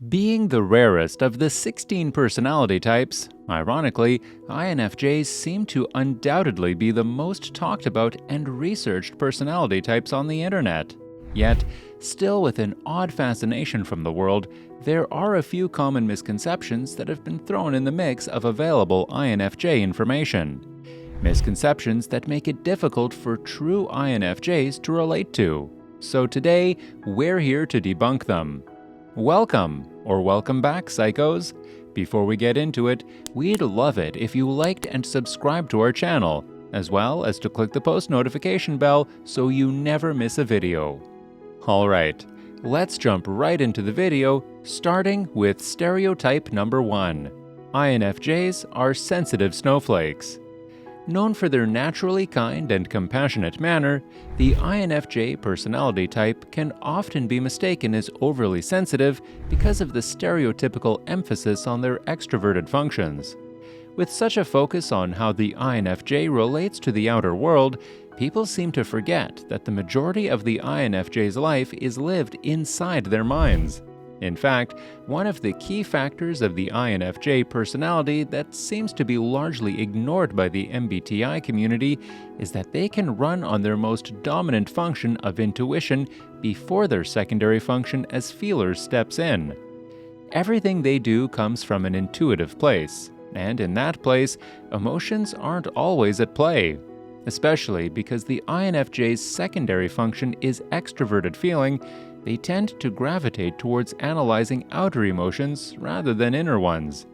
Being the rarest of the 16 personality types, ironically, INFJs seem to undoubtedly be the most talked about and researched personality types on the internet. Yet, still with an odd fascination from the world, there are a few common misconceptions that have been thrown in the mix of available INFJ information. Misconceptions that make it difficult for true INFJs to relate to. So today, we're here to debunk them. Welcome, or welcome back, psychos! Before we get into it, we'd love it if you liked and subscribed to our channel, as well as to click the post notification bell so you never miss a video. Alright, let's jump right into the video, starting with stereotype number 1. INFJs are sensitive snowflakes. Known for their naturally kind and compassionate manner, the INFJ personality type can often be mistaken as overly sensitive because of the stereotypical emphasis on their extroverted functions. With such a focus on how the INFJ relates to the outer world, people seem to forget that the majority of the INFJ's life is lived inside their minds. In fact, one of the key factors of the INFJ personality that seems to be largely ignored by the MBTI community is that they can run on their most dominant function of intuition before their secondary function as feelers steps in. Everything they do comes from an intuitive place, and in that place, emotions aren't always at play, especially because the INFJ's secondary function is extroverted feeling. They tend to gravitate towards analyzing outer emotions rather than inner ones.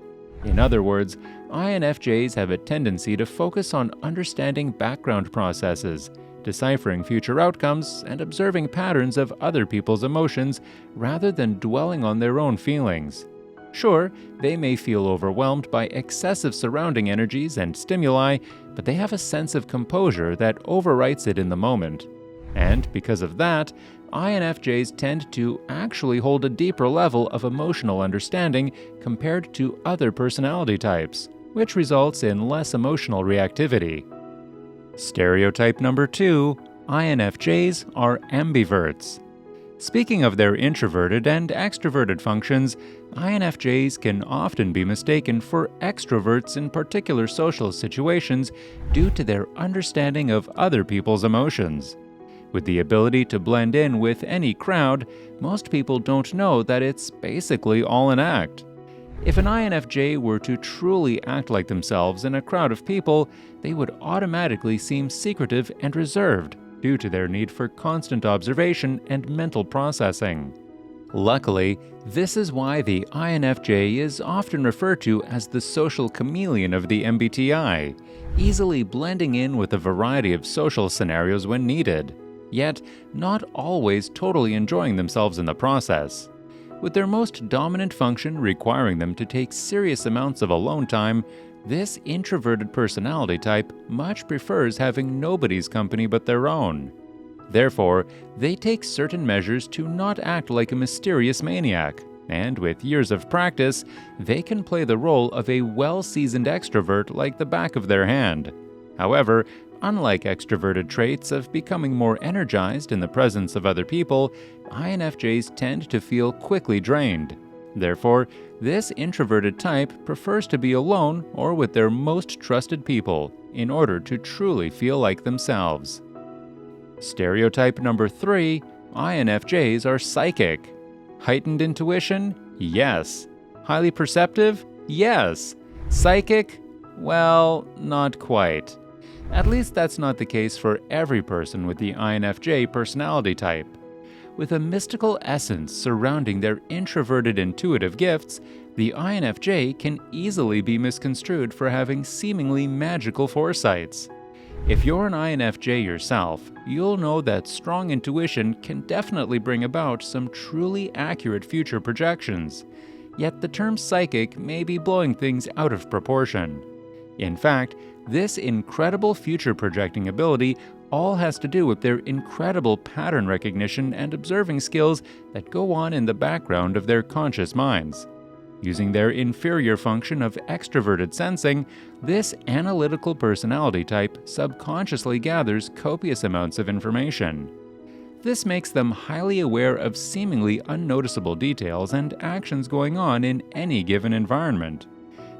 In other words, INFJs have a tendency to focus on understanding background processes, deciphering future outcomes, and observing patterns of other people's emotions rather than dwelling on their own feelings. Sure, they may feel overwhelmed by excessive surrounding energies and stimuli, but they have a sense of composure that overwrites it in the moment. And because of that, INFJs tend to actually hold a deeper level of emotional understanding compared to other personality types, which results in less emotional reactivity. Stereotype number 2, INFJs are ambiverts. Speaking of their introverted and extroverted functions, INFJs can often be mistaken for extroverts in particular social situations due to their understanding of other people's emotions. With the ability to blend in with any crowd, most people don't know that it's basically all an act. If an INFJ were to truly act like themselves in a crowd of people, they would automatically seem secretive and reserved due to their need for constant observation and mental processing. Luckily, this is why the INFJ is often referred to as the social chameleon of the MBTI, easily blending in with a variety of social scenarios when needed, yet not always totally enjoying themselves in the process. With their most dominant function requiring them to take serious amounts of alone time, this introverted personality type much prefers having nobody's company but their own. Therefore, they take certain measures to not act like a mysterious maniac, and with years of practice, they can play the role of a well-seasoned extrovert like the back of their hand. However, unlike extroverted traits of becoming more energized in the presence of other people, INFJs tend to feel quickly drained. Therefore, this introverted type prefers to be alone or with their most trusted people in order to truly feel like themselves. Stereotype number 3, INFJs are psychic. Heightened intuition? Yes. Highly perceptive? Yes. Psychic? Well, not quite. At least that's not the case for every person with the INFJ personality type. With a mystical essence surrounding their introverted intuitive gifts, the INFJ can easily be misconstrued for having seemingly magical foresights. If you're an INFJ yourself, you'll know that strong intuition can definitely bring about some truly accurate future projections. Yet the term psychic may be blowing things out of proportion. In fact, this incredible future projecting ability all has to do with their incredible pattern recognition and observing skills that go on in the background of their conscious minds. Using their inferior function of extroverted sensing, this analytical personality type subconsciously gathers copious amounts of information. This makes them highly aware of seemingly unnoticeable details and actions going on in any given environment.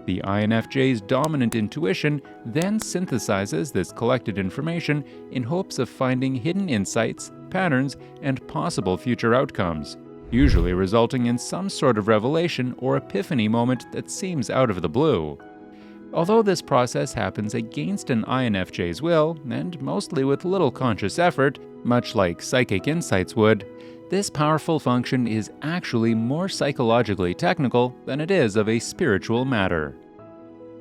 The INFJ's dominant intuition then synthesizes this collected information in hopes of finding hidden insights, patterns, and possible future outcomes, usually resulting in some sort of revelation or epiphany moment that seems out of the blue. Although this process happens against an INFJ's will, and mostly with little conscious effort, much like psychic insights would, this powerful function is actually more psychologically technical than it is of a spiritual matter.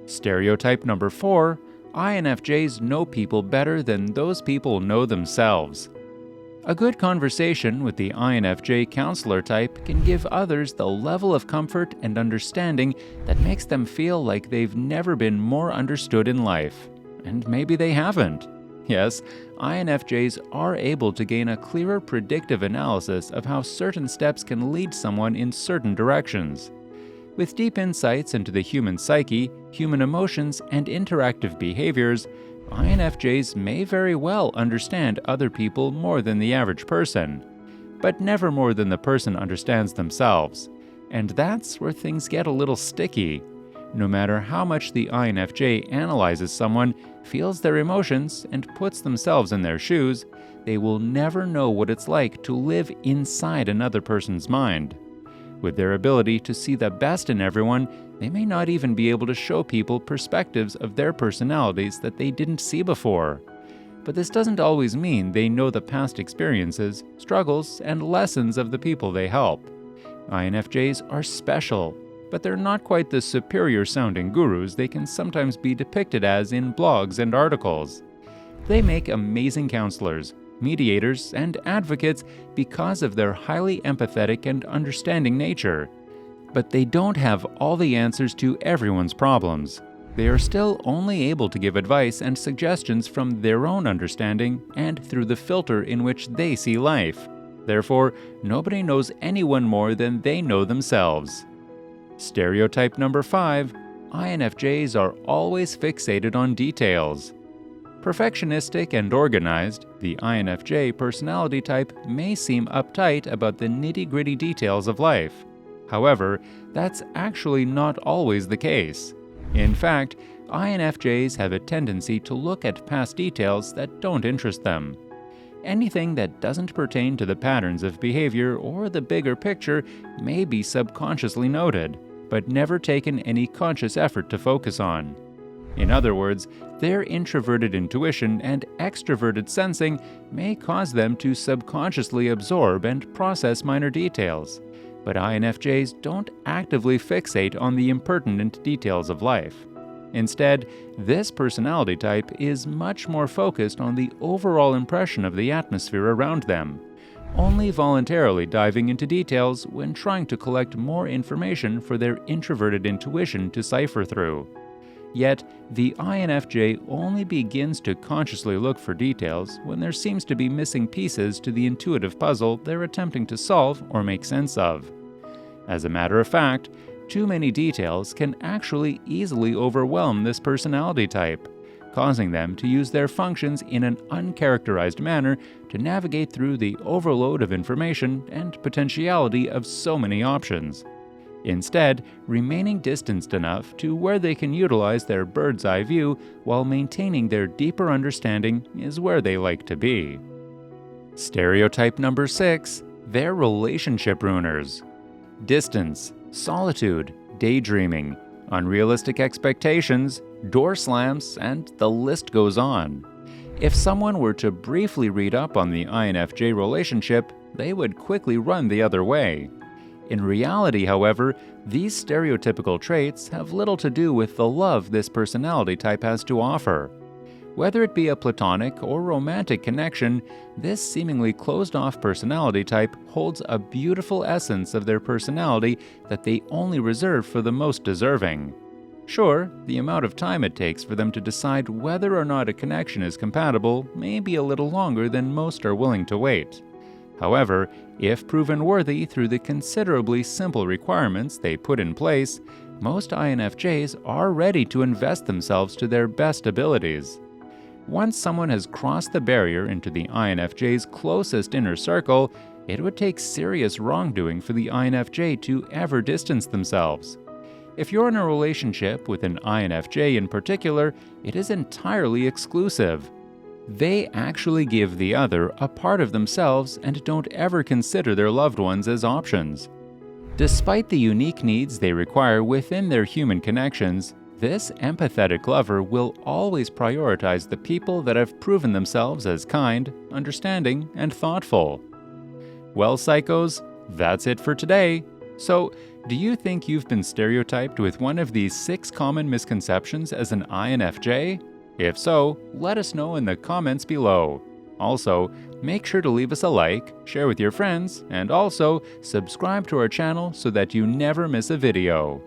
Stereotype number 4, INFJs know people better than those people know themselves. A good conversation with the INFJ counselor type can give others the level of comfort and understanding that makes them feel like they've never been more understood in life. And maybe they haven't. Yes, INFJs are able to gain a clearer predictive analysis of how certain steps can lead someone in certain directions. With deep insights into the human psyche, human emotions, and interactive behaviors, INFJs may very well understand other people more than the average person, but never more than the person understands themselves. And that's where things get a little sticky. No matter how much the INFJ analyzes someone, feels their emotions, and puts themselves in their shoes, they will never know what it's like to live inside another person's mind. With their ability to see the best in everyone, they may not even be able to show people perspectives of their personalities that they didn't see before. But this doesn't always mean they know the past experiences, struggles, and lessons of the people they help. INFJs are special, but they're not quite the superior-sounding gurus they can sometimes be depicted as in blogs and articles. They make amazing counselors, mediators, and advocates because of their highly empathetic and understanding nature. But they don't have all the answers to everyone's problems. They are still only able to give advice and suggestions from their own understanding and through the filter in which they see life. Therefore, nobody knows anyone more than they know themselves. Stereotype number 5, INFJs are always fixated on details. Perfectionistic and organized, the INFJ personality type may seem uptight about the nitty-gritty details of life. However, that's actually not always the case. In fact, INFJs have a tendency to look at past details that don't interest them. Anything that doesn't pertain to the patterns of behavior or the bigger picture may be subconsciously noted, but never taken any conscious effort to focus on. In other words, their introverted intuition and extroverted sensing may cause them to subconsciously absorb and process minor details, but INFJs don't actively fixate on the impertinent details of life. Instead, this personality type is much more focused on the overall impression of the atmosphere around them, only voluntarily diving into details when trying to collect more information for their introverted intuition to cipher through. Yet, the INFJ only begins to consciously look for details when there seems to be missing pieces to the intuitive puzzle they're attempting to solve or make sense of. As a matter of fact, too many details can actually easily overwhelm this personality type, causing them to use their functions in an uncharacterized manner to navigate through the overload of information and potentiality of so many options. Instead, remaining distanced enough to where they can utilize their bird's eye view while maintaining their deeper understanding is where they like to be. Stereotype number 6, they're relationship ruiners. Distance, solitude, daydreaming, unrealistic expectations, door slams, and the list goes on. If someone were to briefly read up on the INFJ relationship, they would quickly run the other way. In reality, however, these stereotypical traits have little to do with the love this personality type has to offer. Whether it be a platonic or romantic connection, this seemingly closed-off personality type holds a beautiful essence of their personality that they only reserve for the most deserving. Sure, the amount of time it takes for them to decide whether or not a connection is compatible may be a little longer than most are willing to wait. However, if proven worthy through the considerably simple requirements they put in place, most INFJs are ready to invest themselves to their best abilities. Once someone has crossed the barrier into the INFJ's closest inner circle, it would take serious wrongdoing for the INFJ to ever distance themselves. If you're in a relationship with an INFJ in particular, it is entirely exclusive. They actually give the other a part of themselves and don't ever consider their loved ones as options. Despite the unique needs they require within their human connections, this empathetic lover will always prioritize the people that have proven themselves as kind, understanding, and thoughtful. Well, psychos, that's it for today. So, do you think you've been stereotyped with one of these 6 common misconceptions as an INFJ? If so, let us know in the comments below. Also, make sure to leave us a like, share with your friends, and also subscribe to our channel so that you never miss a video.